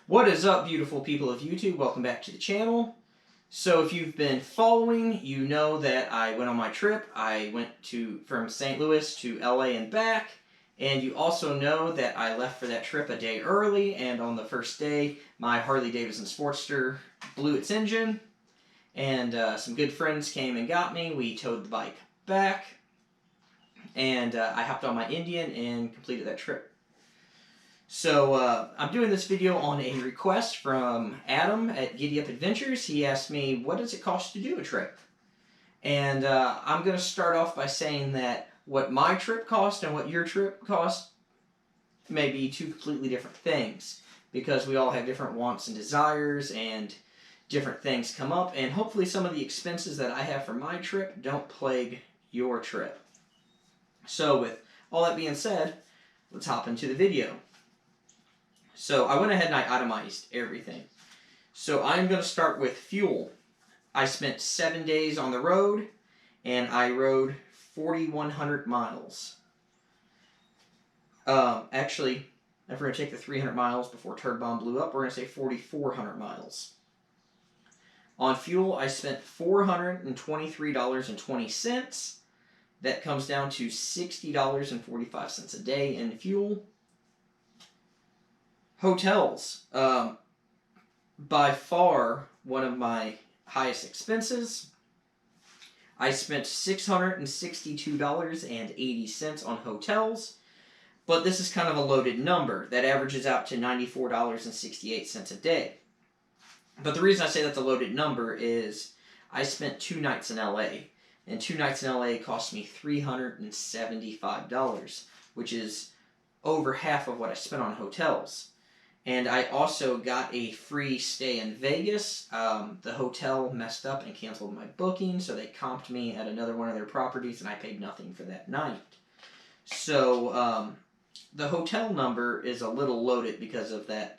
What is up, beautiful people of YouTube? Welcome back to the channel. So if you've been following, you know that I went on my trip. I went from St. Louis to LA and back. And you also know that I left for that trip a day early, and on the first day, my Harley-Davidson Sportster blew its engine. And some good friends came and got me. We towed the bike back. And I hopped on my Indian and completed that trip. So I'm doing this video on a request from Adam at Giddy Up Adventures. He asked me, what does it cost to do a trip? And I'm going to start off by saying that what my trip cost and what your trip cost may be two completely different things, because we all have different wants and desires and different things come up, and hopefully some of the expenses that I have for my trip don't plague your trip. So with all that being said, let's hop into the video. So I went ahead and I itemized everything. So I'm going to start with fuel. I spent 7 days on the road, and I rode 4,100 miles. Actually, if we're going to take the 300 miles before Turd Bomb blew up, we're going to say 4,400 miles. On fuel, I spent $423.20. That comes down to $60.45 a day in fuel. Hotels. By far one of my highest expenses. I spent $662.80 on hotels, but this is kind of a loaded number. That averages out to $94.68 a day. But the reason I say that's a loaded number is I spent 2 nights in LA, and 2 nights in LA cost me $375, which is over half of what I spent on hotels. And I also got a free stay in Vegas. The hotel messed up and canceled my booking, so they comped me at another one of their properties, and I paid nothing for that night. So the hotel number is a little loaded because of that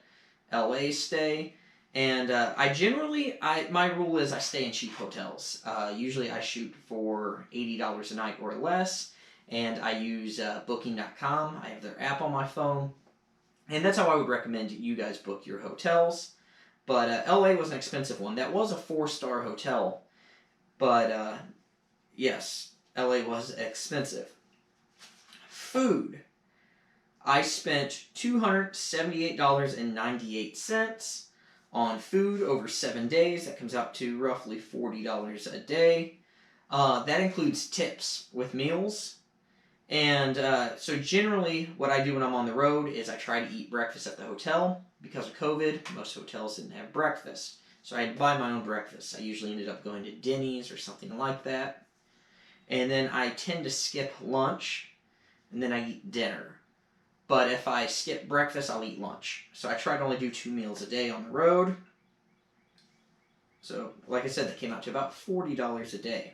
LA stay. And my rule is I stay in cheap hotels. Usually I shoot for $80 a night or less, and I use Booking.com. I have their app on my phone. And that's how I would recommend you guys book your hotels. But LA was an expensive one. That was a 4-star hotel. But yes, LA was expensive. Food. I spent $278.98 on food over 7 days. That comes out to roughly $40 a day. That includes tips with meals. And so generally what I do when I'm on the road is I try to eat breakfast at the hotel. Because of COVID, most hotels didn't have breakfast. So I had to buy my own breakfast. I usually ended up going to Denny's or something like that. And then I tend to skip lunch, and then I eat dinner. But if I skip breakfast, I'll eat lunch. So I try to only do 2 meals a day on the road. So, like I said, that came out to about $40 a day.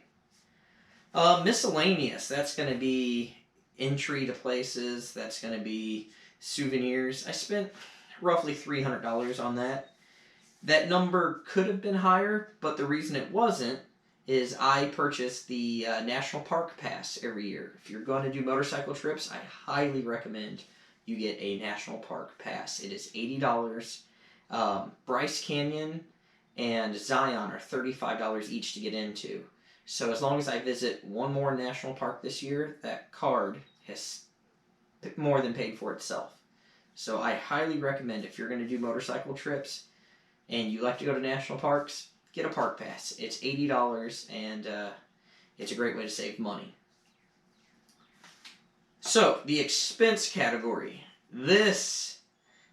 Miscellaneous, that's going to be entry to places, that's going to be souvenirs. I spent roughly $300 on that. That number could have been higher, but the reason it wasn't is I purchased the National Park Pass every year. If you're going to do motorcycle trips, I highly recommend you get a National Park Pass. It is $80. Bryce Canyon and Zion are $35 each to get into. So as long as I visit one more national park this year, that card has more than paid for itself. So I highly recommend, if you're going to do motorcycle trips and you like to go to national parks, get a park pass. It's $80, and it's a great way to save money. So the expense category. This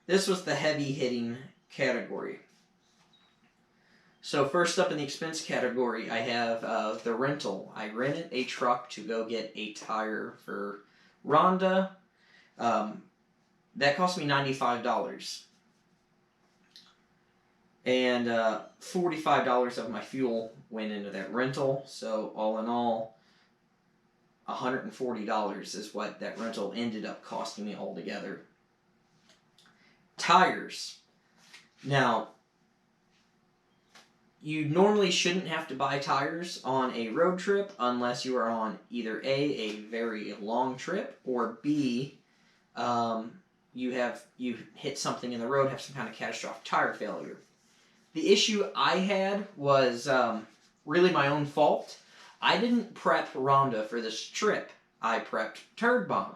was the heavy-hitting category. So first up in the expense category, I have the rental. I rented a truck to go get a tire for Rhonda. That cost me $95. And $45 of my fuel went into that rental. So all in all, $140 is what that rental ended up costing me altogether. Tires. Now, you normally shouldn't have to buy tires on a road trip unless you are on either A, very long trip, or B, you hit something in the road, have some kind of catastrophic tire failure. The issue I had was really my own fault. I didn't prep Rhonda for this trip. I prepped Turd Bomb.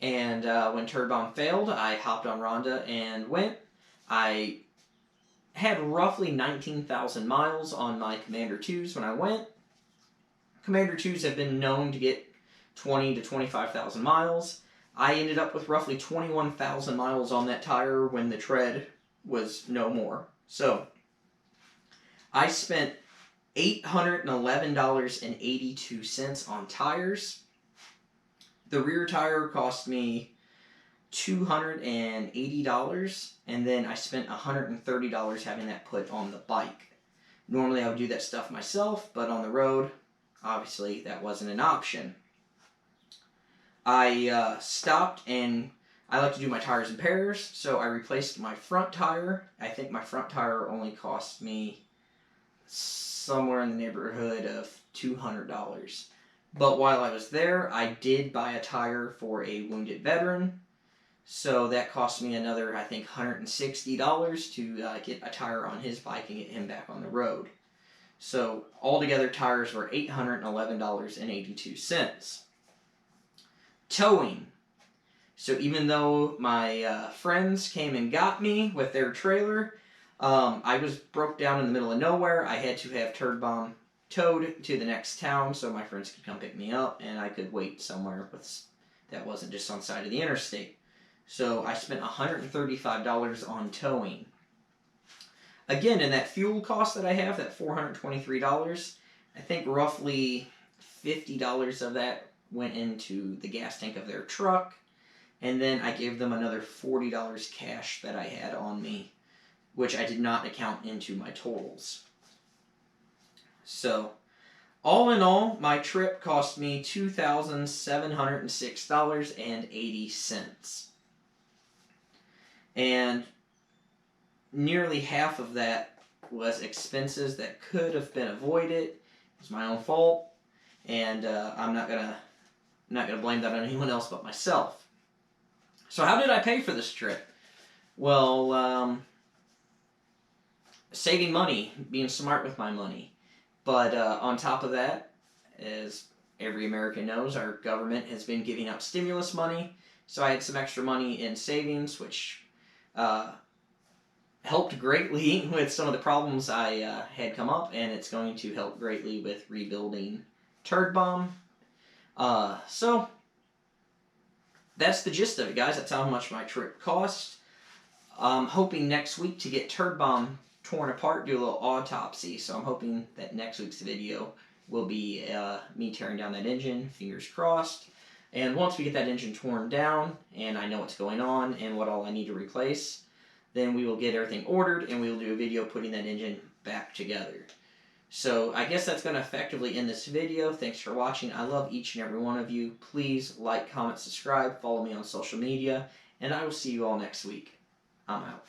And when Turd Bomb failed, I hopped on Rhonda and went. I had roughly 19,000 miles on my Commander 2s when I went. Commander 2s have been known to get 20 to 25,000 miles. I ended up with roughly 21,000 miles on that tire when the tread was no more. So, I spent $811.82 on tires. The rear tire cost me $280, and then I spent $130 having that put on the bike. Normally I would do that stuff myself, but on the road, obviously that wasn't an option. I stopped, and I like to do my tires in pairs, so I replaced my front tire. I think my front tire only cost me somewhere in the neighborhood of $200. But while I was there, I did buy a tire for a wounded veteran. So that cost me another, I think, $160 to get a tire on his bike and get him back on the road. So altogether, tires were $811.82. Towing. So even though my friends came and got me with their trailer, I was broke down in the middle of nowhere. I had to have Turd Bomb towed to the next town so my friends could come pick me up and I could wait somewhere that wasn't just on the side of the interstate. So I spent $135 on towing. Again, in that fuel cost that I have, that $423, I think roughly $50 of that went into the gas tank of their truck, and then I gave them another $40 cash that I had on me, which I did not account into my totals. So, all in all, my trip cost me $2,706.80. And nearly half of that was expenses that could have been avoided. It was my own fault, and I'm not gonna blame that on anyone else but myself. So how did I pay for this trip? Well, saving money, being smart with my money. But on top of that, as every American knows, our government has been giving out stimulus money. So I had some extra money in savings, which helped greatly with some of the problems I had come up, and it's going to help greatly with rebuilding Turd Bomb. So that's the gist of it, guys. That's how much my trip cost. I'm hoping next week to get Turd Bomb torn apart, do a little autopsy. So I'm hoping that next week's video will be me tearing down that engine, fingers crossed. And once we get that engine torn down, and I know what's going on and what all I need to replace, then we will get everything ordered, and we will do a video putting that engine back together. So I guess that's going to effectively end this video. Thanks for watching. I love each and every one of you. Please like, comment, subscribe, follow me on social media, and I will see you all next week. I'm out.